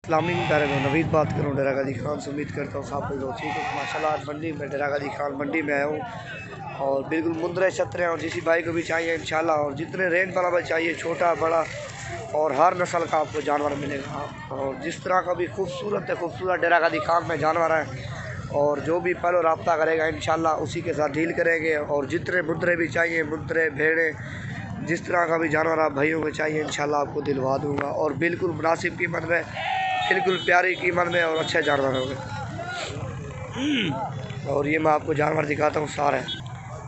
इस्लामी प्यारे में नवीद बात करूँ डेरा गाजी खान से। उम्मीद करता हूँ साहब लोग ठीक है। माशाल्लाह आज मंडी में डेरा गाजी खान मंडी में आया हूँ और बिल्कुल मुंदरे छतरे और जिस भाई को भी चाहिए इंशाल्लाह, और जितने रेंज वाला भी चाहिए छोटा बड़ा और हर नस्ल का आपको जानवर मिलेगा। और जिस तरह का भी खूबसूरत डेरा गाजी खान में जानवर है, और जो भी पहले रब्ता करेगा इंशाल्लाह उसी के साथ डील करेंगे। और जितने मुंदरे भी चाहिए, मुंदरे भेड़े जिस तरह का भी जानवर आप भाइयों को चाहिए इंशाल्लाह आपको दिलवा दूँगा। और बिल्कुल मुनासिब कीमत में, बिल्कुल प्यारी कीमत में और अच्छे जानवर होंगे। और ये मैं आपको जानवर दिखाता हूँ सारे।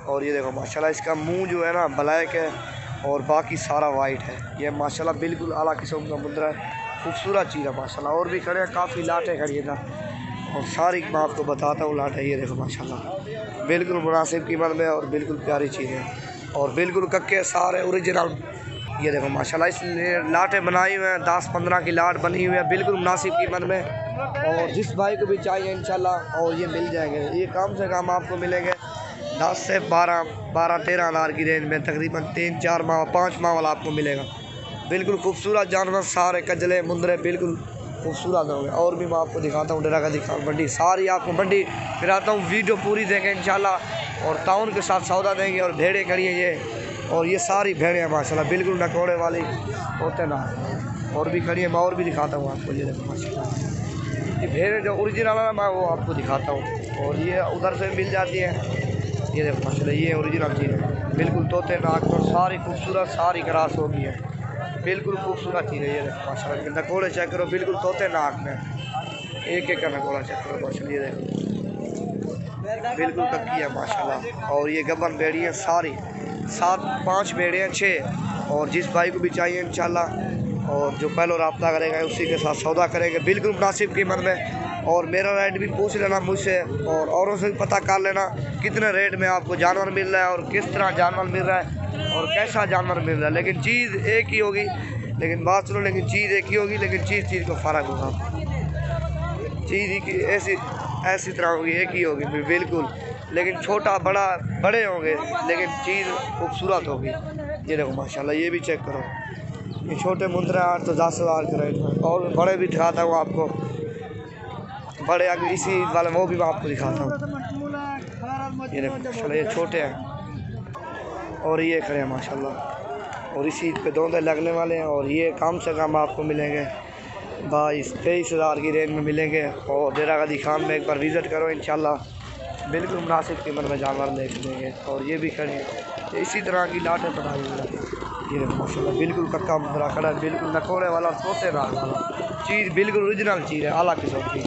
और ये देखो माशाल्लाह इसका मुंह जो है ना ब्लैक है और बाकी सारा वाइट है। ये माशाल्लाह बिल्कुल आला किस्म का मुंदरा है, खूबसूरत चीज़ है माशाल्लाह। और भी खड़े हैं, काफ़ी लाटें खड़ी है ना, और सारी मैं आपको बताता हूँ लाटें। ये देखो माशाल्लाह बिल्कुल मुनासिब कीमत में और बिल्कुल प्यारी चीज़ है, और बिल्कुल कक्के सारे ओरिजिनल। ये देखो माशाल्लाह इस लाटें बनाई हुए हैं, 10-15 की लाट बनी हुई है बिल्कुल मुनासिब कीमत में। और जिस भाई को भी चाहिए इंशाल्लाह और ये मिल जाएंगे। ये कम से कम आपको मिलेंगे 10 से 12-13 हज़ार की रेंज में, तकरीबन 3-4 माह 5 माह वाला आपको मिलेगा। बिल्कुल खूबसूरत जानवर, सारे कजले मुंदरे बिल्कुल खूबसूरत होंगे। और भी मैं आपको दिखाता हूँ डेरा गाजी खान मंडी, सारी आपको मंडी फिराता हूँ, वीडियो पूरी देखें इंशाल्लाह। और ताउन के साथ सौदा देंगे। और भेड़ें खड़ी हैं ये, और ये सारी भेड़ें हैं माशाल्लाह बिल्कुल नकोड़े वाली होते ना। और भी खड़ी है, मैं और भी दिखाता हूँ आपको। ये देखो माशाल्लाह ये भेड़ें जो ओरिजिनल है मैं वो आपको दिखाता हूँ। और ये उधर से मिल जाती है। ये देखो माशाल्लाह ये ओरिजिनल चीज़ है, बिल्कुल तोते नाक पर सारी खूबसूरत, सारी क्रॉस हो गई है, बिल्कुल खूबसूरत चीज़ है। ये देखो माशाल्लाह नकोड़े चेक करो, बिल्कुल तोते नाक में, एक का नकोड़ा चेक करो माशाल्लाह। ये देखो बिल्कुल कक्की है माशाल्लाह। और ये गबन भेड़ी है सारी, 5 भेड़े हैं 6। और जिस भाई को भी चाहिए इंशाल्लाह, और जो पहले रब्ता करेगा उसी के साथ सौदा करेंगे बिल्कुल मुनासिब कीमत में। और मेरा रेट भी पूछ लेना मुझसे, और औरों से भी पता कर लेना कितने रेट में आपको जानवर मिल रहा है, और किस तरह जानवर मिल रहा है, और कैसा जानवर मिल रहा है। लेकिन चीज़ एक ही होगी, लेकिन बात सुनो, लेकिन चीज़ एक ही होगी, लेकिन चीज़ को फ़र्क होगा। चीज़ ही की ऐसी तरह होगी, एक ही होगी बिल्कुल, लेकिन छोटा बड़ा बड़े होंगे, लेकिन चीज़ खूबसूरत होगी। ये देखो माशाल्लाह ये भी चेक करो, ये छोटे मुंदरा 8 तो 10 हज़ार के रेट में। और बड़े भी दिखाता हूँ आपको, बड़े अगर इसी वाले वो भी मैं आपको दिखाता हूँ। ये देखो माशाल्लाह ये छोटे हैं, और ये खड़े हैं माशाल्लाह, और इसी पे दोंदे लगने वाले हैं। और ये कम से कम आपको मिलेंगे 22-23 हज़ार की रेंज में मिलेंगे। और डेरा गाजी खान में एक बार विज़िट करो इंशाल्लाह, बिल्कुल मुनासिब कीमत में जानवर देख लेंगे। और ये भी खड़े हैं, इसी तरह की लाटें बनाई हुई हैं। ये देखो माशाल्लाह बिल्कुल कक्का मुंदरा खड़ा है, बिल्कुल नकोड़े वाला, तोते नाक वाला चीज़, बिल्कुल ओरिजिनल चीज़ है, आला किस्म की।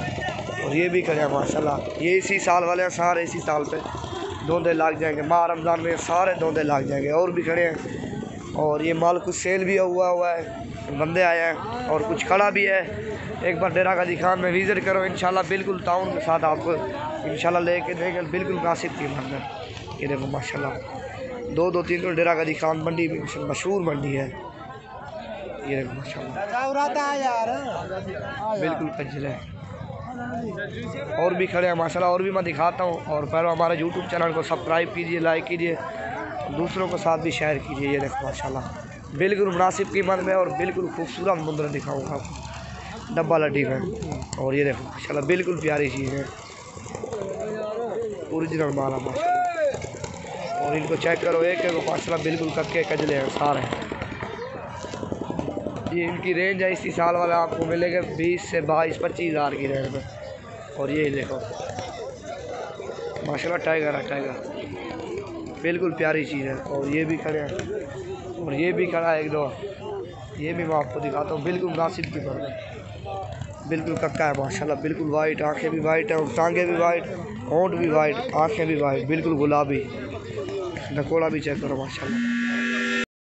और ये भी खड़े हैं माशाल्लाह, ये इसी साल वाले हैं, सारे इसी साल पे दोंदे लग जाएंगे, माह रमज़ान में सारे दोंदे लग जाएंगे। और भी खड़े हैं, और ये माल कुछ सेल भी हुआ है, बंदे आए हैं, और कुछ खड़ा भी है। एक बार डेरा गाजी खान में विज़िट करो इंशाल्लाह, बिल्कुल ताउन के साथ आपको इंशाल्लाह लेके देंगे बिल्कुल मुनासिब कीमत में। ये देखो माशाल्लाह 2-3 तो डेरा गाजी खान मंडी मशहूर मंडी है। ये देखो माशाल्लाह बिल्कुल कजले, और भी खड़े हैं माशाल्लाह। और भी मैं दिखाता हूँ। और पहले हमारे यूट्यूब चैनल को सब्सक्राइब कीजिए, लाइक कीजिए, दूसरों के साथ भी शेयर कीजिए। ये देखो माशाल्लाह बिल्कुल मुनासिब कीमत में, और बिल्कुल खूबसूरत मुंदरा दिखाऊंगा आपको डब्बा लड्डी में। और ये देखो माशाल्लाह बिल्कुल प्यारी चीज़ है, ओरिजिनल माल है माशाल्लाह। और इनको चेक करो, एक माशाल्लाह बिल्कुल कक्के कजले हैं सारे। ये इनकी रेंज है, इसी साल वाला आपको मिलेगा 20 से 22-25 हज़ार की रेंज में। और ये देखो माशाल्लाह टाइगर है, टाइगर बिल्कुल प्यारी चीज़ है। और ये भी खड़े हैं, और ये भी खड़ा है 1-2, ये भी मैं आपको दिखाता हूँ, बिल्कुल मुनासिब की बात है, बिल्कुल कक्का है माशाल्लाह, बिल्कुल वाइट, आँखें भी वाइट हैं, और टांगें भी वाइट, होंठ भी वाइट, आँखें भी वाइट, बिल्कुल गुलाबी, नकोड़ा भी चेक करो माशाल्लाह।